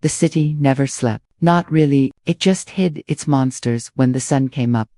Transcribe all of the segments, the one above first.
The city never slept. Not really, it just hid its monsters when the sun came up.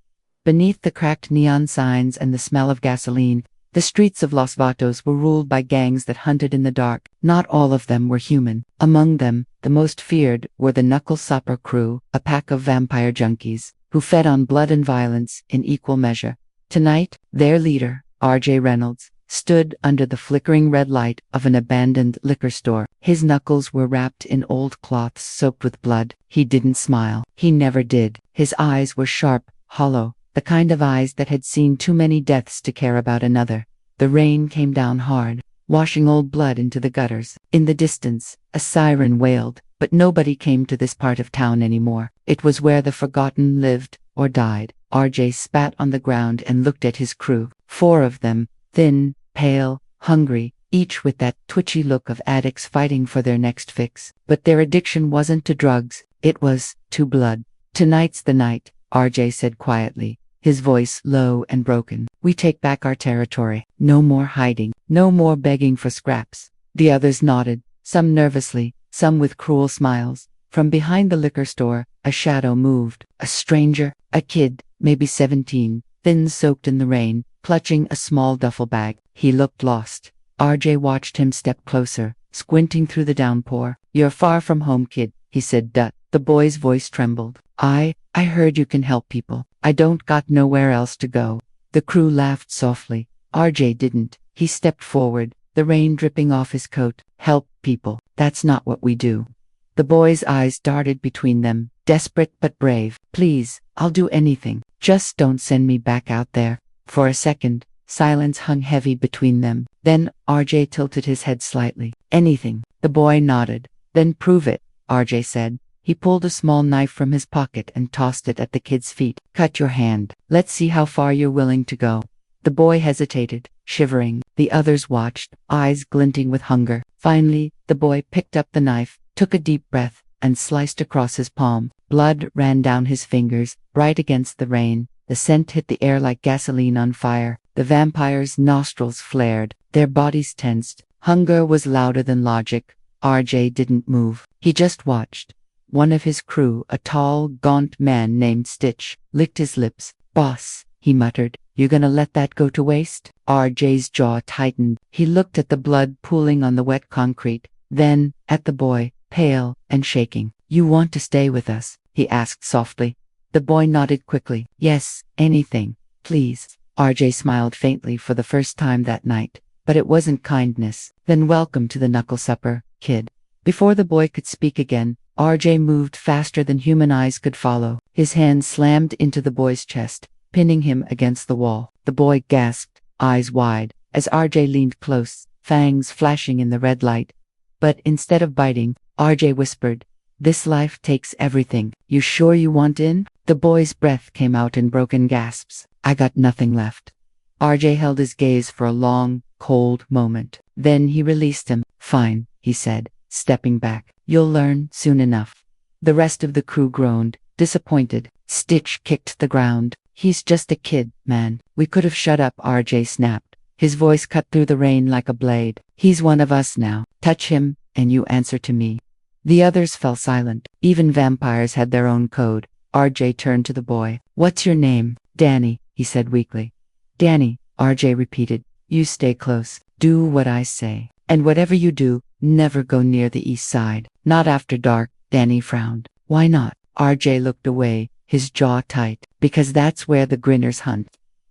Beneath the cracked neon signs and the smell of gasoline, the streets of Los Vatos were ruled by gangs that hunted in the dark. Not all of them were human. Among them, the most feared were the Knuckle Supper Crew, a pack of vampire junkies, who fed on blood and violence in equal measure. Tonight, their leader, R.J. Reynolds, stood under the flickering red light of an abandoned liquor store. His knuckles were wrapped in old cloths soaked with blood. He didn't smile. He never did. His eyes were sharp, hollow, the kind of eyes that had seen too many deaths to care about another. The rain came down hard, washing old blood into the gutters. In the distance, a siren wailed, but nobody came to this part of town anymore. It was where the forgotten lived or died. R.J. spat on the ground and looked at his crew. 4 of them, thin, pale, hungry, each with that twitchy look of addicts fighting for their next fix. But their addiction wasn't to drugs, it was to blood. "Tonight's the night," R.J. said quietly, his voice low and broken. "We take back our territory. No more hiding. No more begging for scraps." The others nodded, some nervously, some with cruel smiles. From behind the liquor store, a shadow moved. A stranger, a kid, maybe 17, thin, soaked in the rain, clutching a small duffel bag. He looked lost. R.J. watched him step closer, squinting through the downpour. "You're far from home, kid," he said. The boy's voice trembled. I heard you can help people. I don't got nowhere else to go." The crew laughed softly. R.J. didn't. He stepped forward, the rain dripping off his coat. "Help people. That's not what we do." The boy's eyes darted between them, desperate but brave. "Please, I'll do anything. Just don't send me back out there." For a second, silence hung heavy between them. Then R.J. tilted his head slightly. "Anything." The boy nodded. "Then prove it," R.J. said. He pulled a small knife from his pocket and tossed it at the kid's feet. "Cut your hand. Let's see how far you're willing to go." The boy hesitated, shivering. The others watched, eyes glinting with hunger. Finally, the boy picked up the knife, took a deep breath, and sliced across his palm. Blood ran down his fingers, bright against the rain. The scent hit the air like gasoline on fire. The vampires' nostrils flared, their bodies tensed. Hunger was louder than logic. R.J. didn't move. He just watched. One of his crew, a tall, gaunt man named Stitch, licked his lips. "Boss," he muttered, "you gonna let that go to waste?" R.J.'s jaw tightened. He looked at the blood pooling on the wet concrete, then at the boy, pale and shaking. "You want to stay with us?" he asked softly. The boy nodded quickly. "Yes, anything, please." R.J. smiled faintly for the first time that night, but it wasn't kindness. "Then welcome to the Knuckle Supper, kid." Before the boy could speak again, R.J. moved faster than human eyes could follow. His hand slammed into the boy's chest, pinning him against the wall. The boy gasped, eyes wide, as R.J. leaned close, fangs flashing in the red light. But instead of biting, R.J. whispered, "This life takes everything. You sure you want in?" The boy's breath came out in broken gasps. "I got nothing left." R.J. held his gaze for a long, cold moment. Then he released him. "Fine," he said, stepping back. "You'll learn soon enough." The rest of the crew groaned, disappointed. Stitch kicked the ground. "He's just a kid, man. We could have shut up," R.J. snapped. His voice cut through the rain like a blade. "He's one of us now. Touch him, and you answer to me." The others fell silent. Even vampires had their own code. R.J. turned to the boy. "What's your name?" "Danny," he said weakly. "Danny," R.J. repeated. "You stay close. Do what I say. And whatever you do, never go near the east side. Not after dark." Danny frowned. "Why not?" R.J. looked away, his jaw tight. "Because that's where the Grinners hunt."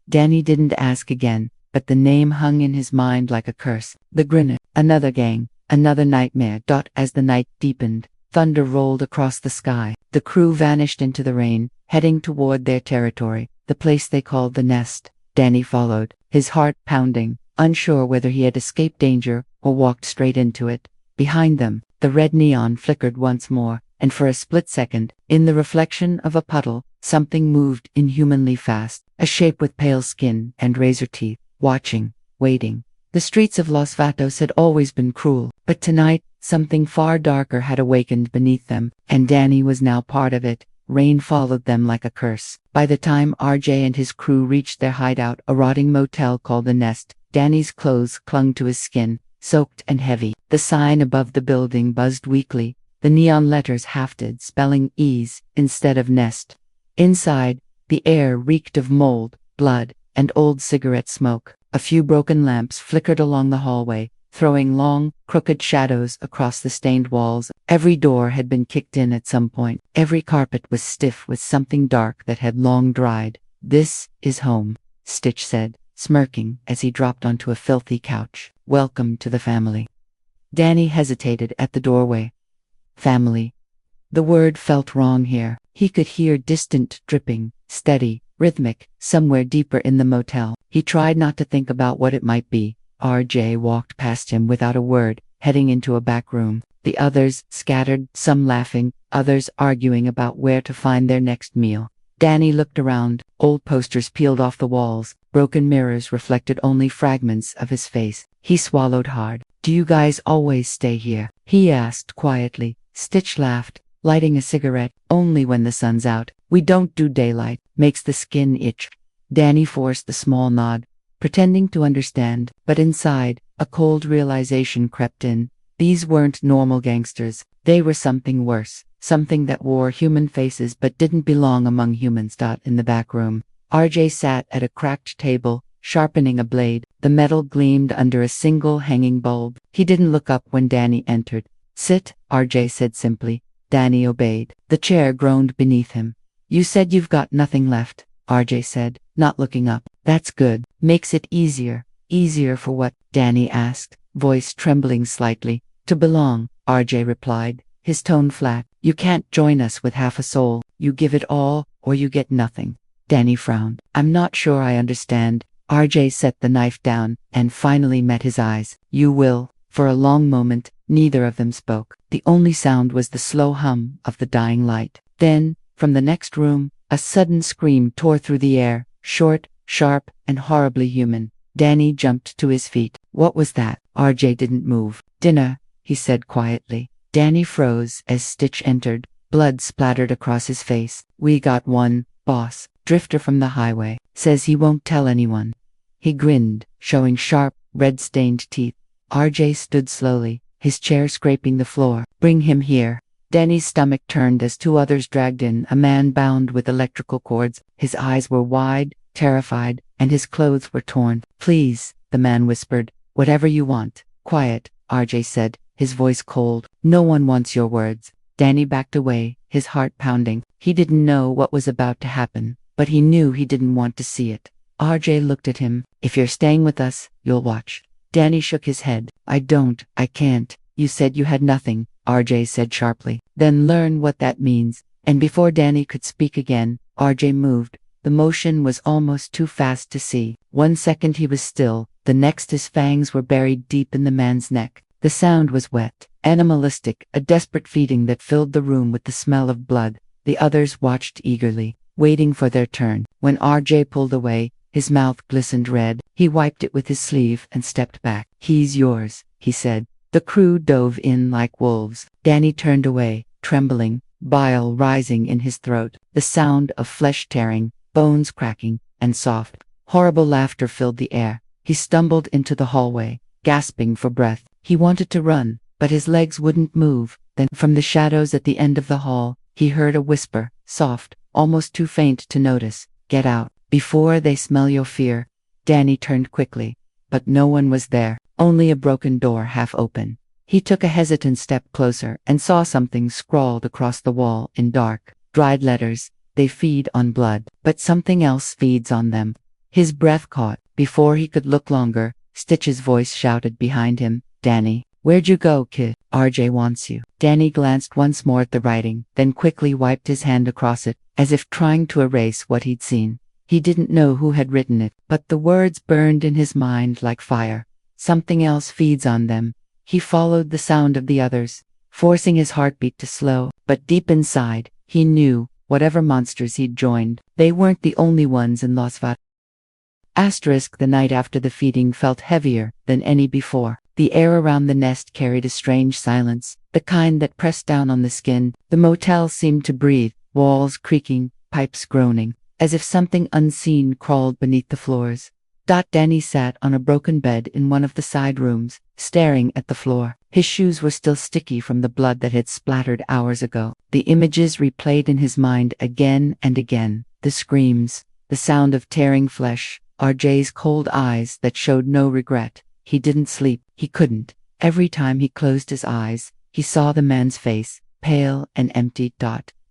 Danny didn't ask again, but the name hung in his mind like a curse. The Grinners. Another gang. Another nightmare. As the night deepened, thunder rolled across the sky. The crew vanished into the rain, heading toward their territory, the place they called the Nest. Danny followed, his heart pounding, unsure whether he had escaped danger or walked straight into it. Behind them, the red neon flickered once more, and for a split second, in the reflection of a puddle, something moved inhumanly fast, a shape with pale skin and razor teeth, watching, waiting. The streets of Los Vatos had always been cruel, but tonight, something far darker had awakened beneath them, and Danny was now part of it. Rain followed them like a curse. By the time R.J. and his crew reached their hideout, a rotting motel called the Nest, Danny's clothes clung to his skin, soaked and heavy. The sign above the building buzzed weakly, the neon letters hafted, spelling ease instead of nest. Inside, the air reeked of mold, blood, and old cigarette smoke. A few broken lamps flickered along the hallway, throwing long, crooked shadows across the stained walls. Every door had been kicked in at some point. Every carpet was stiff with something dark that had long dried. "This is home," Stitch said, smirking as he dropped onto a filthy couch. "Welcome to the family." Danny hesitated at the doorway. Family. The word felt wrong here. He could hear distant dripping, steady, rhythmic, somewhere deeper in the motel. He tried not to think about what it might be. RJ walked past him without a word, heading into a back room. The others scattered, some laughing, others arguing about where to find their next meal. Danny looked around. Old posters peeled off the walls. Broken mirrors reflected only fragments of his face. He swallowed hard. "Do you guys always stay here?" he asked quietly. Stitch laughed, lighting a cigarette. "Only when the sun's out. We don't do daylight. Makes the skin itch." Danny forced a small nod, pretending to understand, but inside, a cold realization crept in. These weren't normal gangsters. They were something worse, something that wore human faces but didn't belong among humans. In the back room, RJ sat at a cracked table, sharpening a blade. The metal gleamed under a single hanging bulb. He didn't look up when Danny entered. "Sit," RJ said simply. Danny obeyed. The chair groaned beneath him. "You said you've got nothing left," RJ said, not looking up. "That's good. Makes it easier." "Easier for what?" Danny asked, voice trembling slightly. "To belong," RJ replied, his tone flat. "You can't join us with half a soul. You give it all, or you get nothing." Danny frowned. "I'm not sure I understand." RJ set the knife down and finally met his eyes. "You will." For a long moment, neither of them spoke. The only sound was the slow hum of the dying light. Then, from the next room, a sudden scream tore through the air, short, sharp, and horribly human. Danny jumped to his feet. "What was that?" RJ didn't move. "Dinner," he said quietly. Danny froze as Stitch entered. Blood splattered across his face. "We got one, boss. Drifter from the highway. Says he won't tell anyone." He grinned, showing sharp, red-stained teeth. RJ stood slowly, his chair scraping the floor. "Bring him here." Danny's stomach turned as two others dragged in a man bound with electrical cords. His eyes were wide, terrified, and his clothes were torn. "Please," the man whispered. "Whatever you want." "Quiet," RJ said, his voice cold. "No one wants your words." Danny backed away, his heart pounding. He didn't know what was about to happen, but he knew he didn't want to see it. RJ looked at him. "If you're staying with us, you'll watch." Danny shook his head. I can't. You said you had nothing," RJ said sharply. "Then learn what that means." And before Danny could speak again, RJ moved. The motion was almost too fast to see. 1 second he was still, the next his fangs were buried deep in the man's neck. The sound was wet, animalistic, a desperate feeding that filled the room with the smell of blood. The others watched eagerly, waiting for their turn. When RJ pulled away, his mouth glistened red. He wiped it with his sleeve and stepped back. "He's yours," he said. The crew dove in like wolves. Danny turned away, trembling, bile rising in his throat. The sound of flesh tearing, bones cracking, and soft, horrible laughter filled the air. He stumbled into the hallway, gasping for breath. He wanted to run, but his legs wouldn't move. Then, from the shadows at the end of the hall, he heard a whisper, soft, almost too faint to notice. "Get out, before they smell your fear." Danny turned quickly, but no one was there, only a broken door half open. He took a hesitant step closer and saw something scrawled across the wall in dark, dried letters. "They feed on blood, but something else feeds on them." His breath caught. Before he could look longer, Stitch's voice shouted behind him, "Danny, where'd you go, kid? RJ wants you." Danny glanced once more at the writing, then quickly wiped his hand across it, as if trying to erase what he'd seen. He didn't know who had written it, but the words burned in his mind like fire. Something else feeds on them. He followed the sound of the others, forcing his heartbeat to slow, but deep inside, he knew, whatever monsters he'd joined, they weren't the only ones in Los Vatos. The night after the feeding felt heavier than any before. The air around the nest carried a strange silence, the kind that pressed down on the skin. The motel seemed to breathe, walls creaking, pipes groaning, as if something unseen crawled beneath the floors. Danny sat on a broken bed in one of the side rooms, staring at the floor. His shoes were still sticky from the blood that had splattered hours ago. The images replayed in his mind again and again. The screams, the sound of tearing flesh, RJ's cold eyes that showed no regret. He didn't sleep. He couldn't. Every time he closed his eyes, he saw the man's face, pale and empty.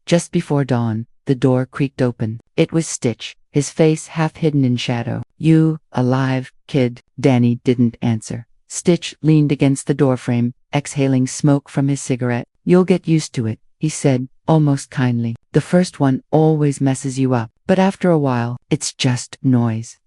Just before dawn, the door creaked open. It was Stitch, his face half hidden in shadow. "You alive, kid?" Danny didn't answer. Stitch leaned against the doorframe, exhaling smoke from his cigarette. "You'll get used to it," he said, almost kindly. "The first one always messes you up, but after a while, it's just noise."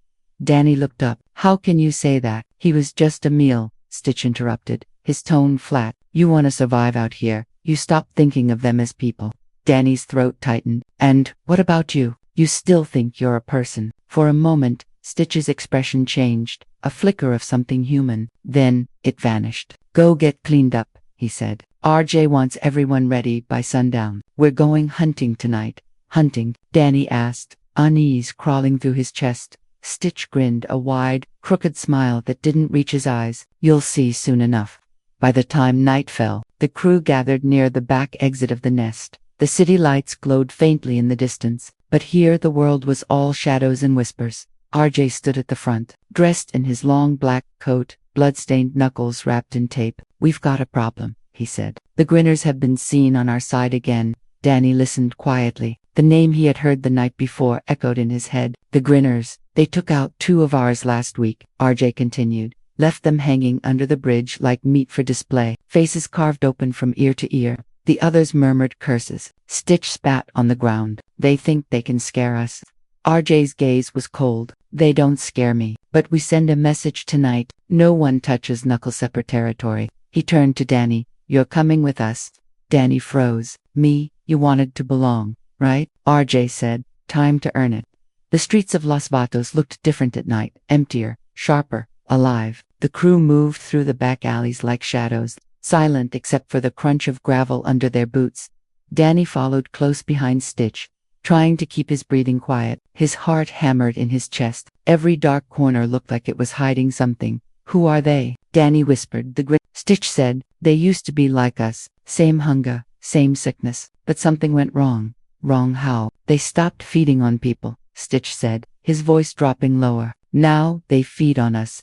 Danny looked up. "How can you say that? He was just a meal," Stitch interrupted, his tone flat. "You want to survive out here. You stop thinking of them as people." Danny's throat tightened. "And what about you? You still think you're a person?" For a moment, Stitch's expression changed, a flicker of something human. Then, it vanished. "Go get cleaned up," he said. "RJ wants everyone ready by sundown. We're going hunting tonight." "Hunting?" Danny asked, unease crawling through his chest. Stitch grinned, a wide, crooked smile that didn't reach his eyes. "You'll see soon enough." By the time night fell, the crew gathered near the back exit of the nest. The city lights glowed faintly in the distance, but here the world was all shadows and whispers. RJ stood at the front, dressed in his long black coat, blood-stained knuckles wrapped in tape. "We've got a problem," he said. "The Grinners have been seen on our side again." Danny listened quietly. The name he had heard the night before echoed in his head. "The Grinners. They took out 2 of ours last week," RJ continued. "Left them hanging under the bridge like meat for display, faces carved open from ear to ear." The others murmured curses. Stitch spat on the ground. "They think they can scare us." RJ's gaze was cold. "They don't scare me, but we send a message tonight. No one touches Knuckle Supper territory." He turned to Danny. "You're coming with us." Danny froze. "Me? You wanted to belong, right?" RJ said. "Time to earn it." The streets of Los Vatos looked different at night, emptier, sharper, alive. The crew moved through the back alleys like shadows, silent except for the crunch of gravel under their boots. Danny followed close behind Stitch, trying to keep his breathing quiet. His heart hammered in his chest. Every dark corner looked like it was hiding something. "Who are they?" Danny whispered. Stitch said, "They used to be like us. Same hunger, same sickness. But something went wrong." "Wrong how?" "They stopped feeding on people," Stitch said, his voice dropping lower. "Now they feed on us."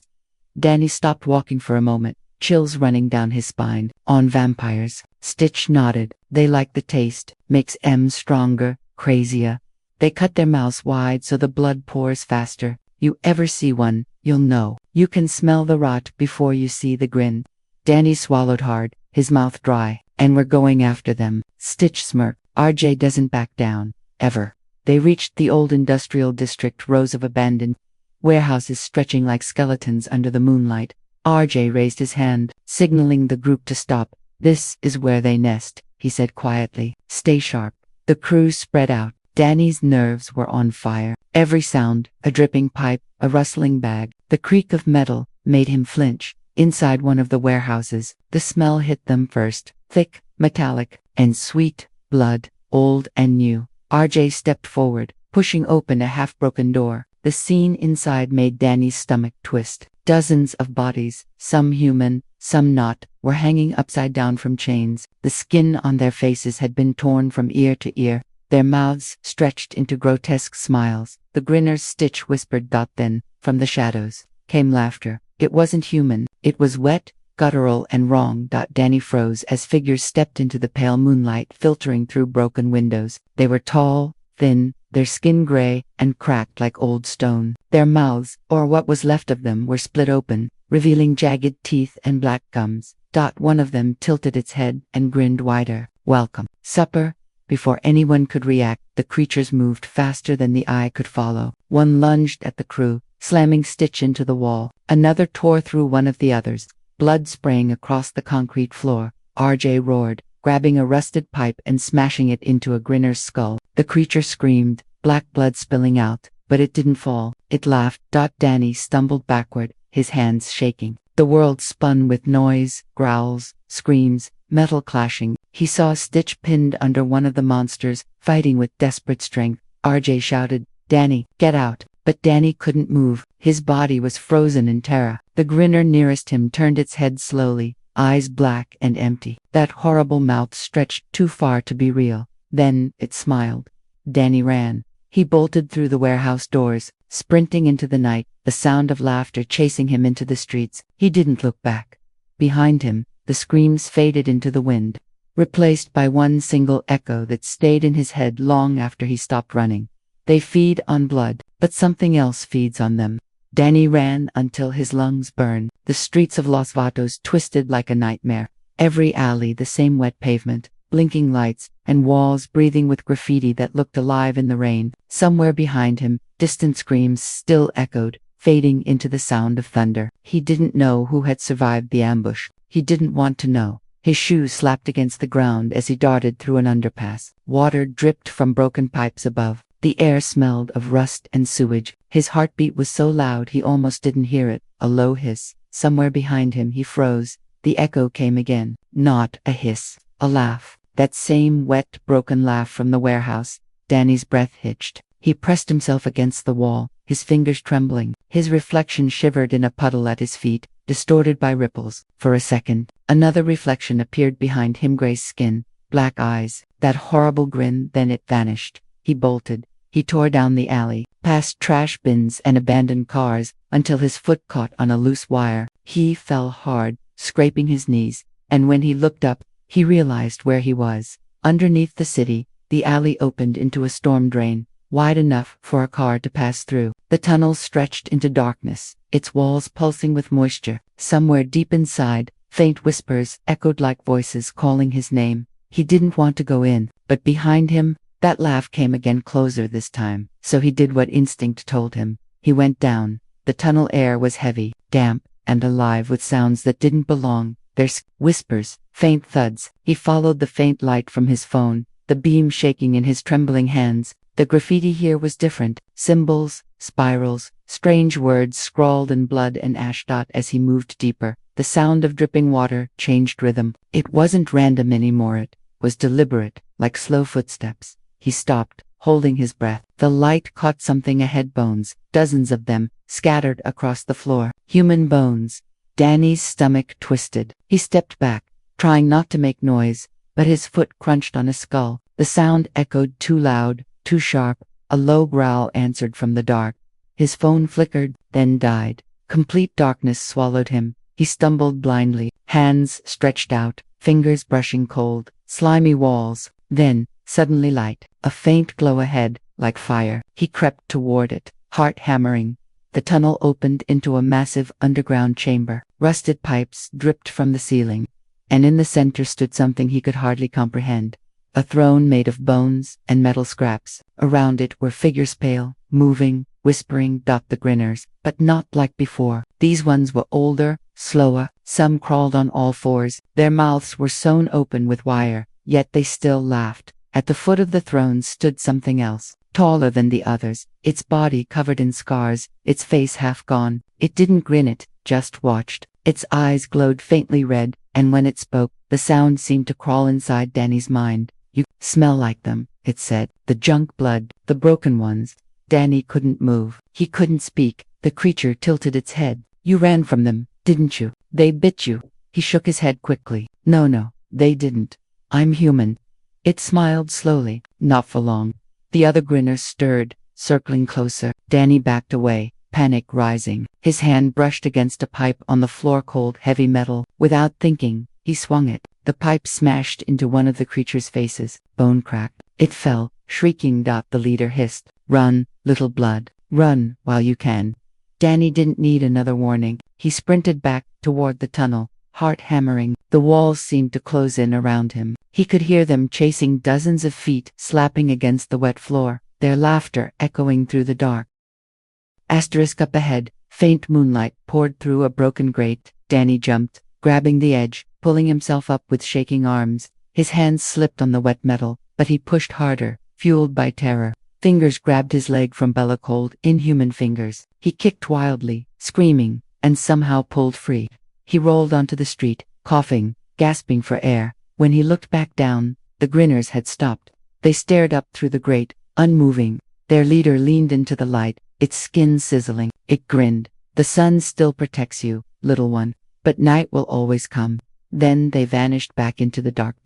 Danny stopped walking for a moment, chills running down his spine. "On vampires." Stitch nodded. "They like the taste. Makes 'em stronger, crazier. They cut their mouths wide so the blood pours faster. You ever see one, you'll know. You can smell the rot before you see the grin." Danny swallowed hard, his mouth dry. "And we're going after them." Stitch smirked. RJ doesn't back down. Ever. They reached the old industrial district, rows of abandoned warehouses stretching like skeletons under the moonlight. RJ raised his hand, signaling the group to stop. "This is where they nest," he said quietly. "Stay sharp." The crew spread out. Danny's nerves were on fire. Every sound, a dripping pipe, a rustling bag, the creak of metal, made him flinch. Inside one of the warehouses, the smell hit them first. Thick, metallic, and sweet. Blood, old and new. RJ stepped forward, pushing open a half-broken door. The scene inside made Danny's stomach twist. Dozens of bodies, some human, some not, were hanging upside down from chains. The skin on their faces had been torn from ear to ear, their mouths stretched into grotesque smiles. "The Grinners," Stitch whispered. Then, from the shadows, came laughter. It wasn't human. It was wet, guttural, and wrong. Danny froze as figures stepped into the pale moonlight filtering through broken windows. They were tall, thin, their skin gray and cracked like old stone. Their mouths, or what was left of them, were split open, revealing jagged teeth and black gums. One of them tilted its head and grinned wider. "Welcome, supper." Before anyone could react, the creatures moved faster than the eye could follow. One lunged at the crew, slamming Stitch into the wall. Another tore through one of the others, blood spraying across the concrete floor. RJ roared, grabbing a rusted pipe and smashing it into a Grinner's skull. The creature screamed, black blood spilling out, but it didn't fall. It laughed. Danny stumbled backward, his hands shaking. The world spun with noise, growls, screams, metal clashing. He saw Stitch pinned under one of the monsters, fighting with desperate strength. RJ shouted, "Danny, get out." But Danny couldn't move. His body was frozen in terror. The grinner nearest him turned its head slowly, eyes black and empty. That horrible mouth stretched too far to be real. Then it smiled. Danny ran. He bolted through the warehouse doors, sprinting into the night, the sound of laughter chasing him into the streets. He didn't look back. Behind him, the screams faded into the wind, replaced by one single echo that stayed in his head long after he stopped running. They feed on blood, but something else feeds on them. Danny ran until his lungs burned. The streets of Los Vatos twisted like a nightmare. Every alley the same wet pavement, blinking lights, and walls breathing with graffiti that looked alive in the rain. Somewhere behind him, distant screams still echoed, fading into the sound of thunder. He didn't know who had survived the ambush. He didn't want to know. His shoes slapped against the ground as he darted through an underpass. Water dripped from broken pipes above. The air smelled of rust and sewage. His heartbeat was so loud he almost didn't hear it. A low hiss. Somewhere behind him he froze. The echo came again. Not a hiss. A laugh. That same wet, broken laugh from the warehouse. Danny's breath hitched. He pressed himself against the wall, his fingers trembling. His reflection shivered in a puddle at his feet, distorted by ripples. For a second, another reflection appeared behind him, gray skin, black eyes, that horrible grin, then it vanished. He bolted. He tore down the alley, past trash bins and abandoned cars, until his foot caught on a loose wire. He fell hard, scraping his knees, and when he looked up, he realized where he was. Underneath the city, the alley opened into a storm drain, wide enough for a car to pass through. The tunnel stretched into darkness, its walls pulsing with moisture. Somewhere deep inside, faint whispers echoed like voices calling his name. He didn't want to go in, but behind him, that laugh came again, closer this time. So he did what instinct told him. He went down. The tunnel air was heavy, damp, and alive with sounds that didn't belong. There's whispers, faint thuds. He followed the faint light from his phone, the beam shaking in his trembling hands. The graffiti here was different. Symbols, spirals, strange words scrawled in blood and ash. As he moved deeper, the sound of dripping water changed rhythm. It wasn't random anymore. It was deliberate, like slow footsteps. He stopped, holding his breath. The light caught something ahead. Bones, dozens of them, scattered across the floor. Human bones. Danny's stomach twisted. He stepped back, trying not to make noise, but his foot crunched on a skull. The sound echoed too loud, too sharp. A low growl answered from the dark. His phone flickered, then died. Complete darkness swallowed him. He stumbled blindly, hands stretched out, fingers brushing cold, slimy walls. Then, suddenly light, a faint glow ahead, like fire. He crept toward it, heart hammering. The tunnel opened into a massive underground chamber. Rusted pipes dripped from the ceiling, and in the center stood something he could hardly comprehend. A throne made of bones and metal scraps. Around it were figures, pale, moving, whispering. The Grinners, but not like before. These ones were older, slower. Some crawled on all fours. Their mouths were sewn open with wire, yet they still laughed. At the foot of the throne stood something else, taller than the others, its body covered in scars, its face half gone. It didn't grin, it just watched. Its eyes glowed faintly red, and when it spoke, the sound seemed to crawl inside Danny's mind. "You smell like them," it said. "The junk blood, the broken ones." Danny couldn't move. He couldn't speak. The creature tilted its head. "You ran from them, didn't you? They bit you." He shook his head quickly. No, they didn't. I'm human." It smiled slowly. Not for long. The other Grinners stirred, circling closer. Danny backed away, panic rising. His hand brushed against a pipe on the floor, cold, heavy metal. Without thinking, he swung it. The pipe smashed into one of the creature's faces. Bone cracked. It fell, shrieking. The leader hissed, "Run, little blood. Run while you can." Danny didn't need another warning. He sprinted back toward the tunnel, heart hammering. The walls seemed to close in around him. He could hear them chasing, dozens of feet, slapping against the wet floor, their laughter echoing through the dark. Up ahead, faint moonlight poured through a broken grate. Danny jumped, grabbing the edge, pulling himself up with shaking arms. His hands slipped on the wet metal, but he pushed harder, fueled by terror. Fingers grabbed his leg from Bella, cold, inhuman fingers. He kicked wildly, screaming, and somehow pulled free. He rolled onto the street, coughing, gasping for air. When he looked back down, the Grinners had stopped. They stared up through the grate, unmoving. Their leader leaned into the light, its skin sizzling. It grinned. The sun still protects you, little one, but night will always come. Then they vanished back into the dark.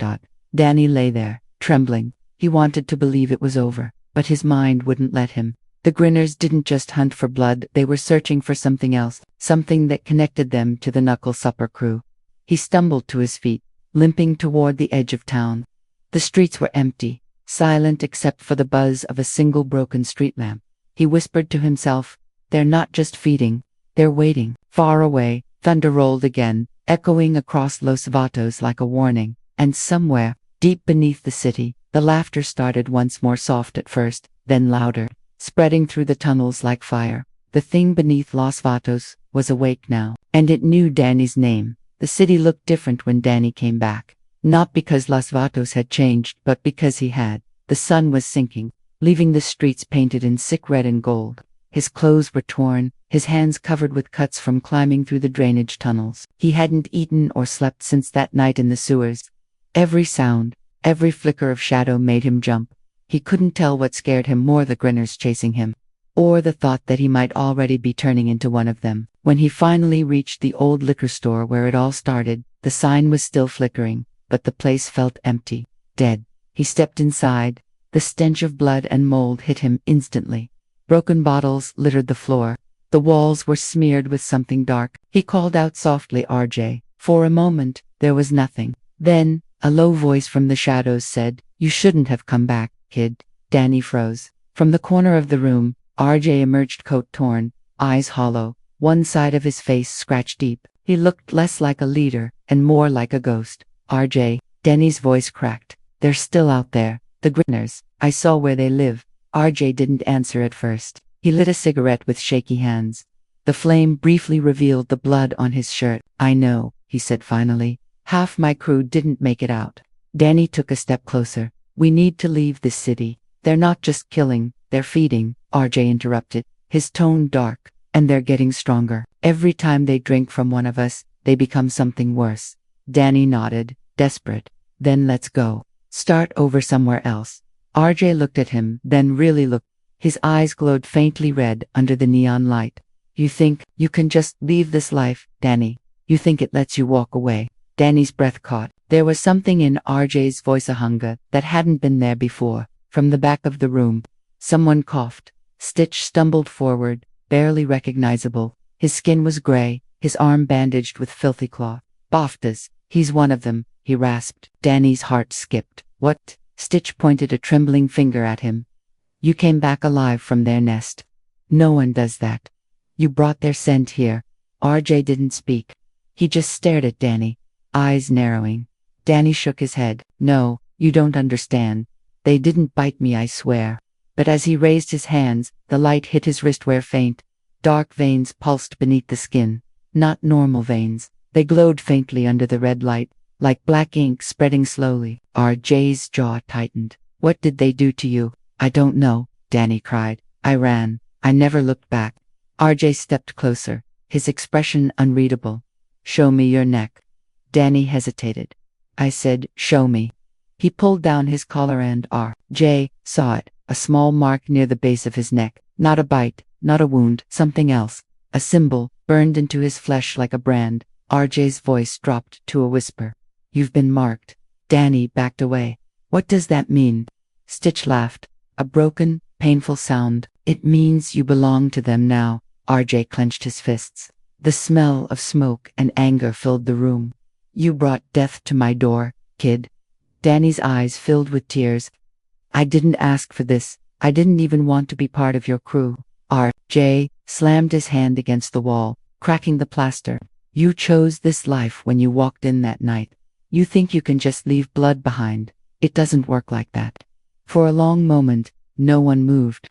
Danny lay there, trembling. He wanted to believe it was over, but his mind wouldn't let him. The Grinners didn't just hunt for blood, they were searching for something else, something that connected them to the Knuckle Supper Crew. He stumbled to his feet, limping toward the edge of town. The streets were empty, silent except for the buzz of a single broken street lamp. He whispered to himself, "They're not just feeding, they're waiting." Far away, thunder rolled again, echoing across Los Vatos like a warning, and somewhere, deep beneath the city, the laughter started once more, soft at first, then louder, spreading through the tunnels like fire. The thing beneath Los Vatos was awake now, and it knew Danny's name. The city looked different when Danny came back. Not because Los Vatos had changed, but because he had. The sun was sinking, leaving the streets painted in sick red and gold. His clothes were torn, his hands covered with cuts from climbing through the drainage tunnels. He hadn't eaten or slept since that night in the sewers. Every sound, every flicker of shadow made him jump. He couldn't tell what scared him more, the Grinners chasing him, or the thought that he might already be turning into one of them. When he finally reached the old liquor store where it all started, the sign was still flickering, but the place felt empty, dead. He stepped inside. The stench of blood and mold hit him instantly. Broken bottles littered the floor. The walls were smeared with something dark. He called out softly, "RJ." For a moment, there was nothing. Then, a low voice from the shadows said, "You shouldn't have come back, kid." Danny froze. From the corner of the room, RJ emerged, coat torn, eyes hollow, one side of his face scratched deep. He looked less like a leader and more like a ghost. "RJ," Danny's voice cracked. "They're still out there. The Grinners. I saw where they live." RJ didn't answer at first. He lit a cigarette with shaky hands. The flame briefly revealed the blood on his shirt. "I know," he said finally. "Half my crew didn't make it out." Danny took a step closer. "We need to leave this city. They're not just killing, they're feeding," RJ interrupted, his tone dark. "And they're getting stronger. Every time they drink from one of us, they become something worse." Danny nodded, desperate. "Then let's go. Start over somewhere else." RJ looked at him, then really looked. His eyes glowed faintly red under the neon light. "You think you can just leave this life, Danny? You think it lets you walk away?" Danny's breath caught. There was something in RJ's voice, a hunger that hadn't been there before. From the back of the room, someone coughed. Stitch stumbled forward, barely recognizable. His skin was gray, his arm bandaged with filthy cloth. "Baftas, he's one of them," he rasped. Danny's heart skipped. "What?" Stitch pointed a trembling finger at him. "You came back alive from their nest. No one does that. You brought their scent here." RJ didn't speak. He just stared at Danny, eyes narrowing. Danny shook his head. "No, you don't understand. They didn't bite me, I swear." But as he raised his hands, the light hit his wrist where faint, dark veins pulsed beneath the skin. Not normal veins. They glowed faintly under the red light, like black ink spreading slowly. RJ's jaw tightened. "What did they do to you?" "I don't know," Danny cried. "I ran. I never looked back." RJ stepped closer, his expression unreadable. "Show me your neck." Danny hesitated. "I said, show me." He pulled down his collar and RJ saw it, a small mark near the base of his neck. Not a bite, not a wound, something else. A symbol, burned into his flesh like a brand. RJ's voice dropped to a whisper. "You've been marked." Danny backed away. "What does that mean?" Stitch laughed. A broken, painful sound. "It means you belong to them now." RJ clenched his fists. The smell of smoke and anger filled the room. "You brought death to my door, kid." Danny's eyes filled with tears. "I didn't ask for this. I didn't even want to be part of your crew." RJ slammed his hand against the wall, cracking the plaster. "You chose this life when you walked in that night. You think you can just leave blood behind. It doesn't work like that." For a long moment, no one moved.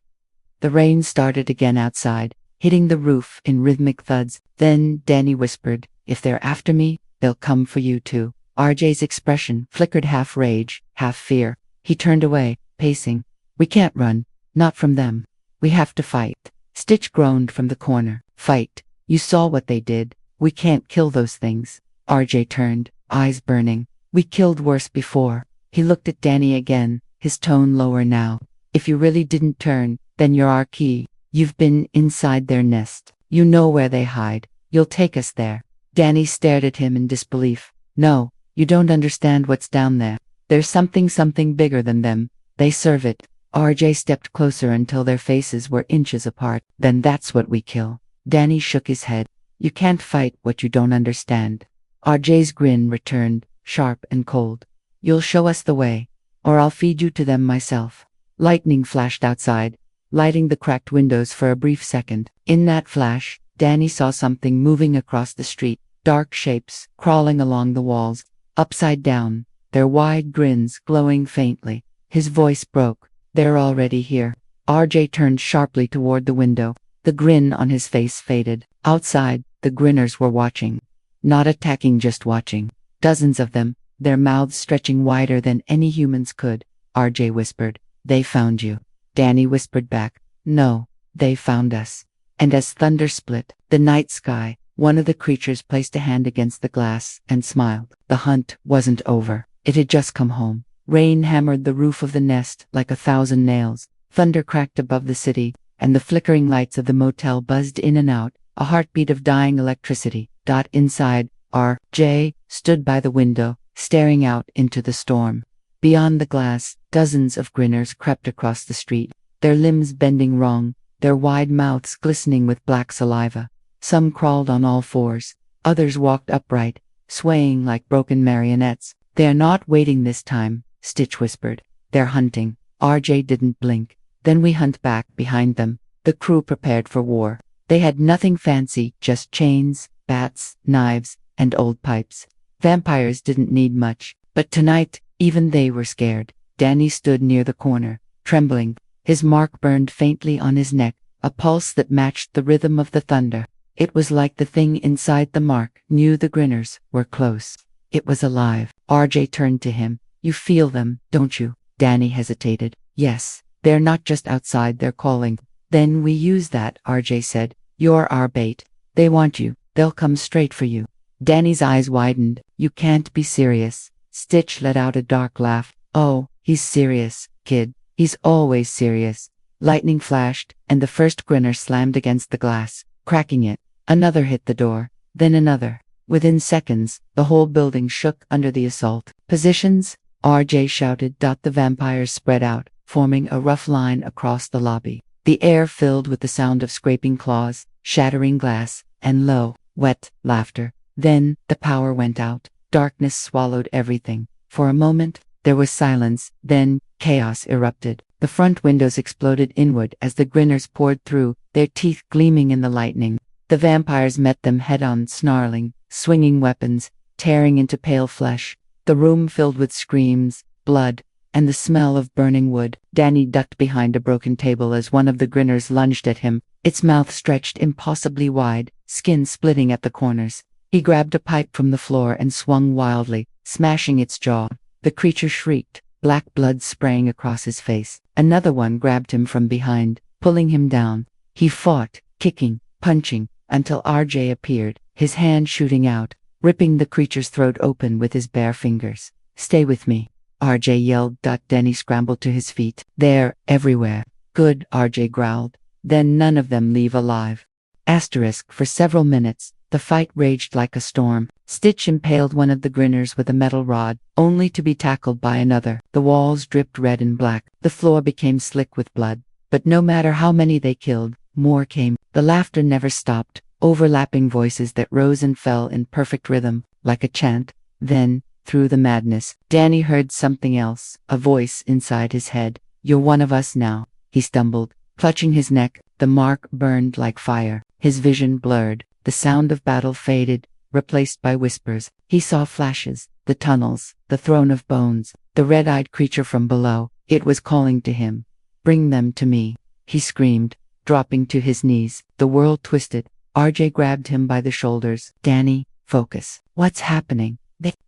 The rain started again outside, hitting the roof in rhythmic thuds. Then Danny whispered, "If they're after me, they'll come for you too." RJ's expression flickered, half rage, half fear. He turned away, pacing. "We can't run. Not from them. We have to fight." Stitch groaned from the corner. "Fight? You saw what they did. We can't kill those things." RJ turned, eyes burning. "We killed worse before." He looked at Danny again, his tone lower now. "If you really didn't turn, then you're our key. You've been inside their nest. You know where they hide. You'll take us there. Danny stared at him in disbelief. No, you don't understand what's down there. There's something bigger than them. They serve it. RJ stepped closer until their faces were inches apart. Then that's what we kill. Danny shook his head. You can't fight what you don't understand. RJ's grin returned, sharp and cold. You'll show us the way, or I'll feed you to them myself. Lightning flashed outside, lighting the cracked windows for a brief second. In that flash, Danny saw something moving across the street, dark shapes crawling along the walls, upside down, their wide grins glowing faintly. His voice broke. They're already here. RJ turned sharply toward the window. The grin on his face faded. Outside, the Grinners were watching. Not attacking, just watching. Dozens of them, their mouths stretching wider than any humans could. RJ whispered. They found you. Danny whispered back. No, they found us. And as thunder split the night sky, one of the creatures placed a hand against the glass and smiled. The hunt wasn't over. It had just come home. Rain hammered the roof of the nest like 1,000 nails. Thunder cracked above the city, and the flickering lights of the motel buzzed in and out, a heartbeat of dying electricity. Inside, RJ stood by the window, staring out into the storm. Beyond the glass, dozens of Grinners crept across the street, their limbs bending wrong, their wide mouths glistening with black saliva. Some crawled on all fours, others walked upright, swaying like broken marionettes. They're not waiting this time, Stitch whispered. They're hunting. RJ didn't blink. Then we hunt back behind them. The crew prepared for war. They had nothing fancy, just chains, bats, knives, and old pipes. Vampires didn't need much, but tonight, even they were scared. Danny stood near the corner, trembling. His mark burned faintly on his neck, a pulse that matched the rhythm of the thunder. It was like the thing inside the mark knew the Grinners were close. It was alive. RJ turned to him. You feel them, don't you? Danny hesitated. Yes, they're not just outside, they're calling. Then we use that, RJ said. You're our bait. They want you. They'll come straight for you. Danny's eyes widened. You can't be serious. Stitch let out a dark laugh. Oh, he's serious, kid. He's always serious. Lightning flashed, and the first Grinner slammed against the glass, cracking it. Another hit the door, then another. Within seconds, the whole building shook under the assault. Positions, RJ shouted. The vampires spread out, forming a rough line across the lobby. The air filled with the sound of scraping claws, shattering glass, and low, wet laughter. Then, the power went out. Darkness swallowed everything. For a moment, there was silence. Then, chaos erupted. The front windows exploded inward as the Grinners poured through, their teeth gleaming in the lightning. The vampires met them head-on, snarling, swinging weapons, tearing into pale flesh. The room filled with screams, blood, and the smell of burning wood. Danny ducked behind a broken table as one of the Grinners lunged at him, its mouth stretched impossibly wide, skin splitting at the corners. He grabbed a pipe from the floor and swung wildly, smashing its jaw. The creature shrieked, black blood spraying across his face. Another one grabbed him from behind, pulling him down. He fought, kicking, punching, until RJ appeared, his hand shooting out, ripping the creature's throat open with his bare fingers. Stay with me, RJ yelled. Danny scrambled to his feet. They're everywhere. Good, RJ growled. Then none of them leave alive. For several minutes, the fight raged like a storm. Stitch impaled one of the Grinners with a metal rod, only to be tackled by another. The walls dripped red and black. The floor became slick with blood. But no matter how many they killed, more came. The laughter never stopped, overlapping voices that rose and fell in perfect rhythm, like a chant. Then, through the madness, Danny heard something else, a voice inside his head. You're one of us now, he stumbled, clutching his neck. The mark burned like fire. His vision blurred. The sound of battle faded, replaced by whispers. He saw flashes, the tunnels, the throne of bones, the red-eyed creature from below. It was calling to him. Bring them to me, he screamed, dropping to his knees. The world twisted. RJ grabbed him by the shoulders. Danny, focus. What's happening?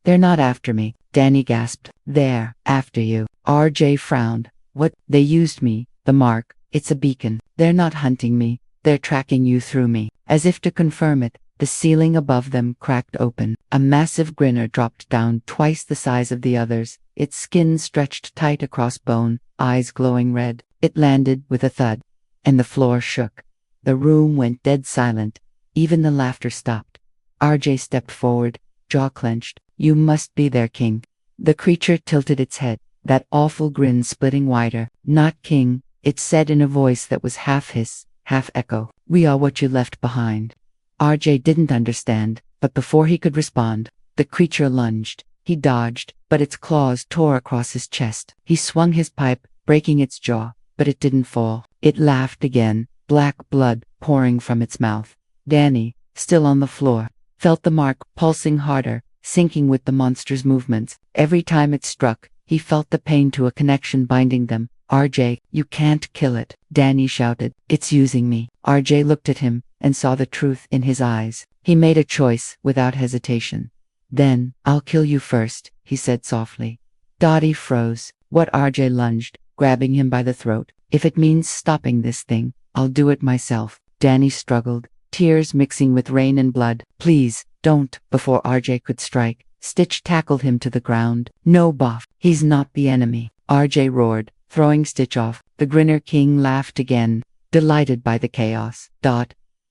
They're not after me, Danny gasped. They're after you. RJ frowned. What? They used me, the mark. It's a beacon. They're not hunting me. They're tracking you through me. As if to confirm it, the ceiling above them cracked open. A massive Grinner dropped down twice the size of the others, its skin stretched tight across bone, eyes glowing red. It landed with a thud. and the floor shook. The room went dead silent. Even the laughter stopped. RJ stepped forward, jaw clenched. "You must be their king." The creature tilted its head, that awful grin splitting wider. "Not king," it said in a voice that was half hiss, half echo. "We are what you left behind." RJ didn't understand, but before he could respond, the creature lunged. He dodged, but its claws tore across his chest. He swung his pipe, breaking its jaw, but it didn't fall. It laughed again, black blood pouring from its mouth. Danny, still on the floor, felt the mark pulsing harder, sinking with the monster's movements. Every time it struck, he felt the pain to a connection binding them. "RJ, you can't kill it," Danny shouted. "It's using me." RJ looked at him and saw the truth in his eyes. He made a choice without hesitation. "Then, I'll kill you first," he said softly. Dottie froze. What? RJ lunged, grabbing him by the throat. "If it means stopping this thing, I'll do it myself." Danny struggled, tears mixing with rain and blood. "Please, don't." Before RJ could strike, Stitch tackled him to the ground. "No, Boff, he's not the enemy," RJ roared, throwing Stitch off. The Grinner King laughed again, delighted by the chaos.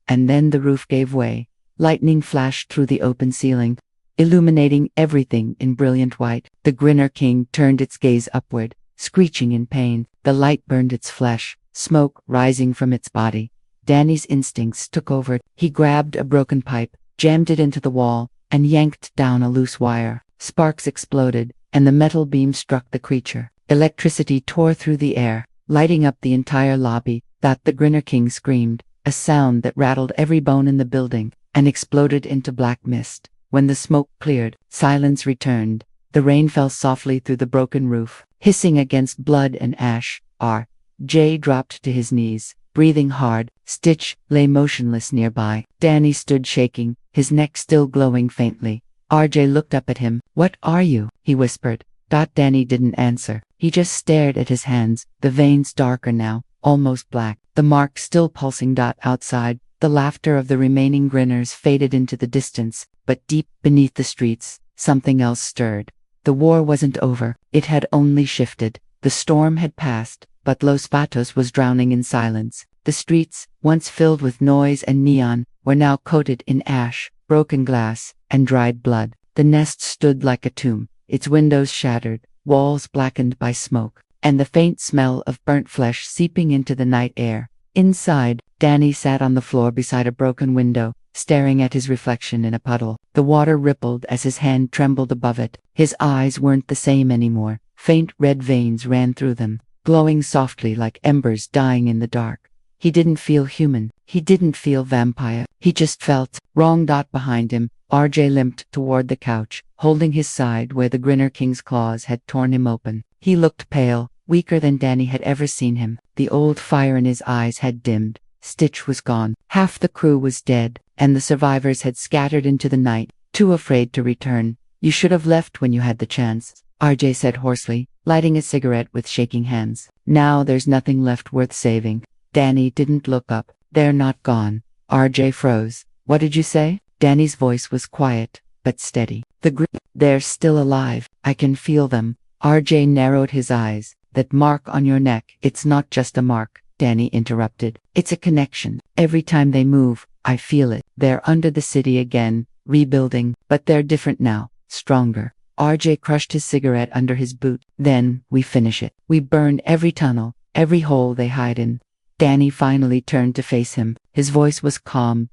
And then the roof gave way. Lightning flashed through the open ceiling, illuminating everything in brilliant white. The Grinner King turned its gaze upward, screeching in pain. The light burned its flesh, smoke rising from its body. Danny's instincts took over. He grabbed a broken pipe, jammed it into the wall, and yanked down a loose wire. Sparks exploded, and the metal beam struck the creature. Electricity tore through the air, lighting up the entire lobby. That the Grinner King screamed, a sound that rattled every bone in the building, and exploded into black mist. When the smoke cleared, silence returned. The rain fell softly through the broken roof, hissing against blood and ash. RJ dropped to his knees, breathing hard. Stitch lay motionless nearby. Danny stood shaking, his neck still glowing faintly. RJ looked up at him. "What are you?" he whispered. Danny didn't answer. He just stared at his hands, the veins darker now, almost black. The mark still pulsing. Outside, the laughter of the remaining Grinners faded into the distance, but deep beneath the streets, something else stirred. The war wasn't over, it had only shifted. The storm had passed, but Los Vatos was drowning in silence. The streets, once filled with noise and neon, were now coated in ash, broken glass, and dried blood. The nest stood like a tomb, its windows shattered, walls blackened by smoke, and the faint smell of burnt flesh seeping into the night air. Inside, Danny sat on the floor beside a broken window, staring at his reflection in a puddle. The water rippled as his hand trembled above it. His eyes weren't the same anymore. Faint red veins ran through them, glowing softly like embers dying in the dark. He didn't feel human. He didn't feel vampire. He just felt wrong. Behind him, RJ limped toward the couch, holding his side where the Grinner King's claws had torn him open. He looked pale, weaker than Danny had ever seen him. The old fire in his eyes had dimmed. Stitch was gone. Half the crew was dead, and the survivors had scattered into the night, too afraid to return. "You should have left when you had the chance," RJ said hoarsely, lighting a cigarette with shaking hands. "Now there's nothing left worth saving." Danny didn't look up. "They're not gone." RJ froze. "What did you say?" Danny's voice was quiet, but steady. "They're still alive. I can feel them." RJ narrowed his eyes. "That mark on your neck, it's not just a mark," Danny interrupted. "It's a connection. Every time they move, I feel it. They're under the city again, rebuilding, but they're different now, stronger." RJ crushed his cigarette under his boot. "Then, we finish it. We burn every tunnel, every hole they hide in." Danny finally turned to face him. His voice was calm.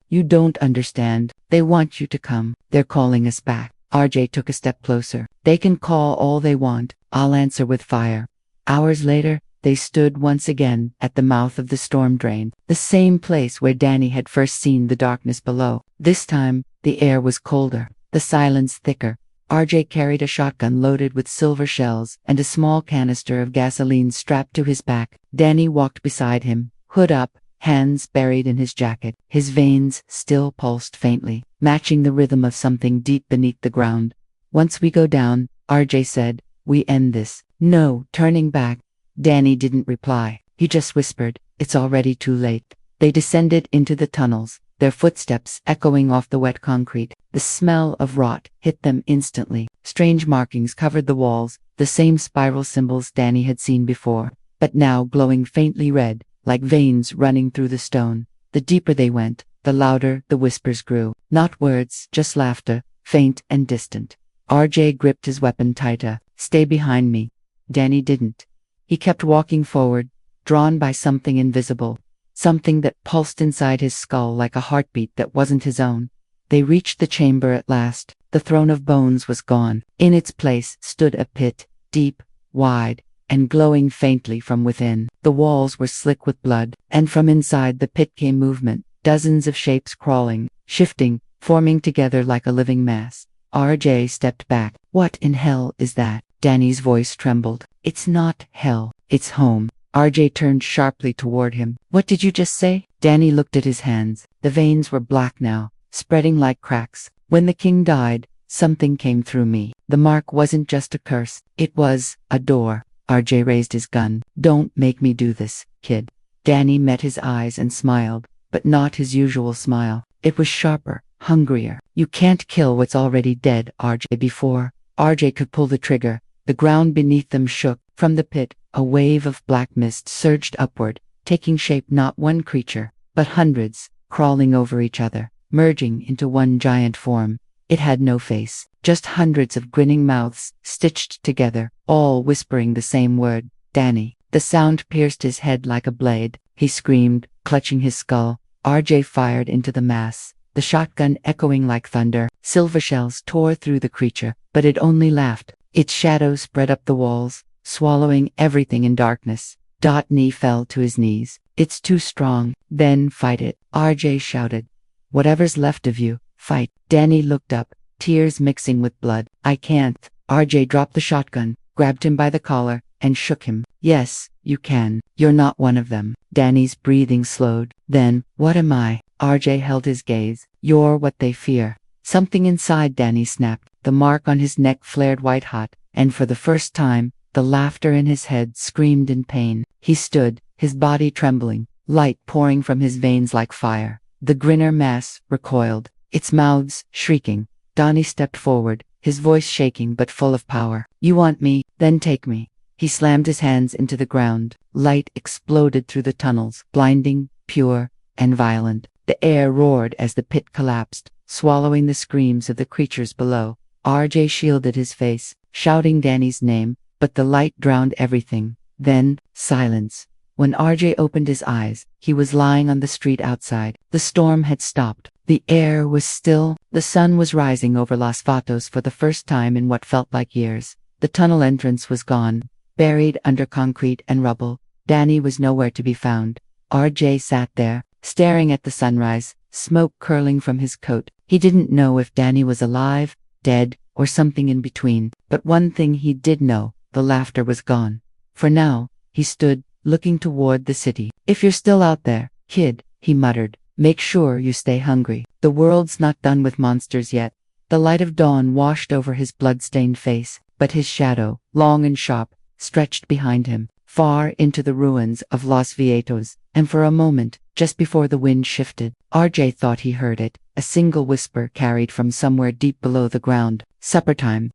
"You don't understand. They want you to come. They're calling us back." RJ took a step closer. "They can call all they want. I'll answer with fire." Hours later, they stood once again at the mouth of the storm drain, the same place where Danny had first seen the darkness below. This time, the air was colder, the silence thicker. RJ carried a shotgun loaded with silver shells and a small canister of gasoline strapped to his back. Danny walked beside him, hood up, hands buried in his jacket. His veins still pulsed faintly, matching the rhythm of something deep beneath the ground. "Once we go down," RJ said, "we end this. No turning back." Danny didn't reply. He just whispered, "It's already too late." They descended into the tunnels, their footsteps echoing off the wet concrete. The smell of rot hit them instantly. Strange markings covered the walls, the same spiral symbols Danny had seen before, but now glowing faintly red, like veins running through the stone. The deeper they went, the louder the whispers grew. Not words, just laughter, faint and distant. RJ gripped his weapon tighter. Stay behind me. Danny didn't. He kept walking forward, drawn by something invisible, something that pulsed inside his skull like a heartbeat that wasn't his own. They reached the chamber at last. The throne of bones was gone. In its place stood a pit, deep, wide, and glowing faintly from within. The walls were slick with blood, and from inside the pit came movement, dozens of shapes crawling, shifting, forming together like a living mass. RJ stepped back. What in hell is that? Danny's voice trembled. It's not hell, it's home. RJ turned sharply toward him. What did you just say? Danny looked at his hands. The veins were black now, spreading like cracks. When the king died, something came through me. The mark wasn't just a curse, it was a door. RJ raised his gun. Don't make me do this, kid. Danny met his eyes and smiled, but not his usual smile. It was sharper, hungrier. You can't kill what's already dead, RJ. Before RJ could pull the trigger, the ground beneath them shook. From the pit, a wave of black mist surged upward, taking shape not one creature, but hundreds, crawling over each other, merging into one giant form. It had no face, just hundreds of grinning mouths, stitched together, all whispering the same word, Danny. The sound pierced his head like a blade. He screamed, clutching his skull. RJ fired into the mass, the shotgun echoing like thunder. Silver shells tore through the creature, but it only laughed. Its shadow spread up the walls, swallowing everything in darkness. Dotney fell to his knees. It's too strong. Then fight it, RJ shouted. Whatever's left of you, fight. Danny looked up, tears mixing with blood. I can't. RJ dropped the shotgun, grabbed him by the collar, and shook him. Yes, you can. You're not one of them. Danny's breathing slowed. Then, what am I? RJ held his gaze. You're what they fear. Something inside Danny snapped. The mark on his neck flared white hot, and for the first time, the laughter in his head screamed in pain. He stood, his body trembling, light pouring from his veins like fire. The Grinner mass recoiled, its mouths shrieking. Donnie stepped forward, his voice shaking but full of power. You want me? Then take me. He slammed his hands into the ground. Light exploded through the tunnels, blinding, pure, and violent. The air roared as the pit collapsed, swallowing the screams of the creatures below. RJ shielded his face, shouting Danny's name, but the light drowned everything. Then, silence. When RJ opened his eyes, he was lying on the street outside. The storm had stopped. The air was still. The sun was rising over Los Vatos for the first time in what felt like years. The tunnel entrance was gone, buried under concrete and rubble. Danny was nowhere to be found. RJ sat there, staring at the sunrise, smoke curling from his coat. He didn't know if Danny was alive, dead, or something in between. But one thing he did know, the laughter was gone. For now, he stood, looking toward the city. If you're still out there, kid, he muttered, make sure you stay hungry. The world's not done with monsters yet. The light of dawn washed over his blood-stained face, but his shadow, long and sharp, stretched behind him, far into the ruins of Los Vatos. And for a moment, just before the wind shifted, RJ thought he heard it, a single whisper carried from somewhere deep below the ground. Supper time.